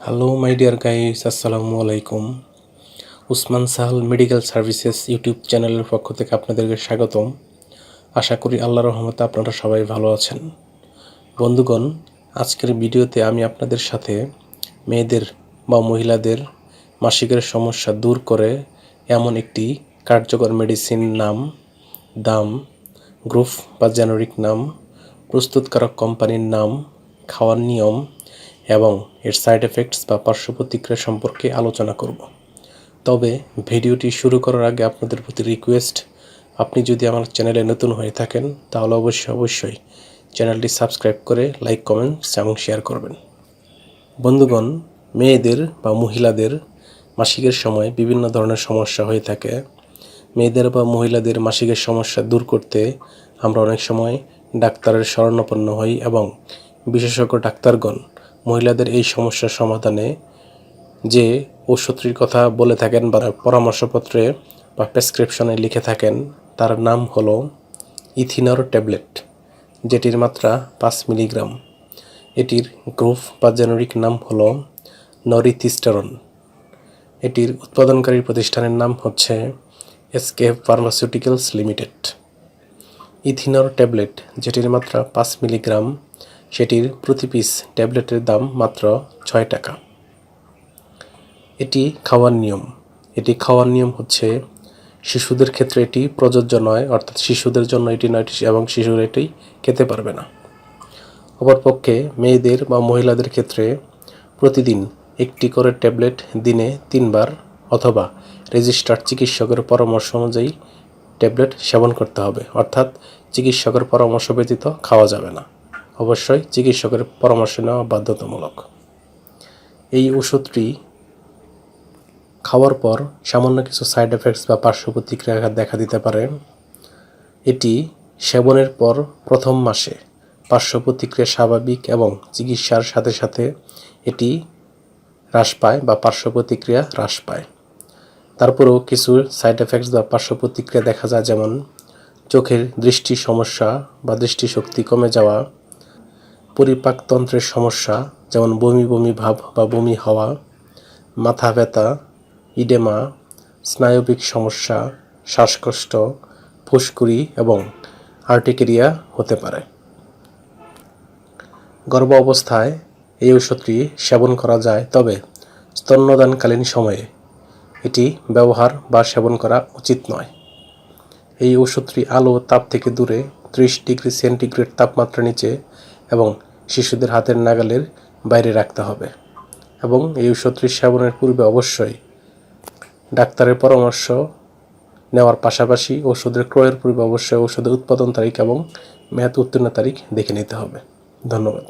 Hello my dear guys, আসসালামু আলাইকুম। Usman Sahal medical services YouTube চ্যানেলের পক্ষ থেকে আপনাদেরকে স্বাগতম। আশা করি আল্লাহর রহমতে আপনারা সবাই ভালো আছেন। বন্ধুগণ, আজকের ভিডিওতে আমি আপনাদের সাথে মেয়েদের বা মহিলাদের মাসিকের সমস্যা দূর করে এমন একটি কার্যকর মেডিসিন নাম, দাম, গ্রুপ বা জেনেরিক নাম, প্রস্তুতকারক কোম্পানির নাম, খাওয়ার নিয়ম এবং এর সাইড এফেক্টস বা পার্শ্ব প্রতিক্রিয়া সম্পর্কে আলোচনা করব। তবে ভিডিওটি শুরু করার আগে আপনাদের প্রতি রিকোয়েস্ট, আপনি যদি আমার চ্যানেলে নতুন হয়ে থাকেন তাহলে অবশ্যই চ্যানেলটি সাবস্ক্রাইব করে লাইক, কমেন্টস এবং শেয়ার করবেন। বন্ধুগণ, মেয়েদের বা মহিলাদের মাসিকের সময় বিভিন্ন ধরনের সমস্যা হয়ে থাকে। মেয়েদের বা মহিলাদের মাসিকের সমস্যা দূর করতে আমরা অনেক সময় ডাক্তারের শরণাপন্ন হই এবং বিশেষজ্ঞ ডাক্তারগণ মহিলাদের এই সমস্যার সমাধানে যে ওষুধটির কথা বলে থাকেন বা পরামর্শপত্রে বা প্রেসক্রিপশনে লিখে থাকেন তার নাম হলো ইথিনর ট্যাবলেট, যেটির মাত্রা 5 মিলিগ্রাম। এটির গ্রুপ বা জেনেরিক নাম হলো নরিথিস্টেরন। এটির উৎপাদনকারী প্রতিষ্ঠানের নাম হচ্ছে এসকে ফার্মাসিউটিক্যালস লিমিটেড। ইথিনর ট্যাবলেট, যেটির মাত্রা 5 মিলিগ্রাম, সেটির প্রতি পিস ট্যাবলেটের দাম মাত্র 6 টাকা। এটি খাওয়ার নিয়ম হচ্ছে শিশুদের ক্ষেত্রে এটি প্রযোজ্য নয়, অর্থাৎ শিশুদের জন্য এটি নয় এবং শিশুরা এটি খেতে পারবে না। অপরপক্ষে মেয়েদের বা মহিলাদের ক্ষেত্রে প্রতিদিন একটি করে ট্যাবলেট দিনে 3 বার অথবা রেজিস্টার্ড চিকিৎসকের পরামর্শ অনুযায়ী ট্যাবলেট সেবন করতে হবে, অর্থাৎ চিকিৎসকের পরামর্শ ব্যতীত খাওয়া যাবে না। অবশ্যই চিকিৎসকের পরামর্শ নেওয়া বাধ্যতামূলক। এই ওষুধটি খাওয়ার পর সামান্য কিছু সাইড এফেক্টস বা পার্শ্ব প্রতিক্রিয়া দেখা দিতে পারে। এটি সেবনের পর প্রথম মাসে পার্শ্ব প্রতিক্রিয়া স্বাভাবিক এবং চিকিৎসার সাথে সাথে এটি হ্রাস পায় বা পার্শ্ব প্রতিক্রিয়া হ্রাস পায়। তারপরেও কিছু সাইড এফেক্টস বা পার্শ্ব প্রতিক্রিয়া দেখা যায়, যেমন চোখের দৃষ্টি সমস্যা বা দৃষ্টিশক্তি কমে যাওয়া, পরিপাকতন্ত্রের সমস্যা যেমন বমি বমি ভাব বা বমি হওয়া, মাথা ব্যথা, ইডেমা, স্নায়বিক সমস্যা, শ্বাসকষ্ট, ফুসকুড়ি এবং আর্টিকেরিয়া হতে পারে। গর্ভ অবস্থায় এই ওষুধটি সেবন করা যায়, তবে স্তন্যদানকালীন সময়ে এটি ব্যবহার বা সেবন করা উচিত নয়। এই ওষুধটি আলো ও তাপ থেকে দূরে 30 ডিগ্রি সেন্টিগ্রেড তাপমাত্রা নিচে এবং শিশুদের হাতের নাগালের বাইরে রাখতে হবে এবং এই ওষুধটি সেবনের পূর্বে অবশ্যই ডাক্তারের পরামর্শ নেওয়ার পাশাপাশি ওষুধের ক্রয়ের পূর্বে অবশ্যই ওষুধের উৎপাদন তারিখ এবং মেয়াদ উত্তীর্ণ তারিখ দেখে নিতে হবে। ধন্যবাদ।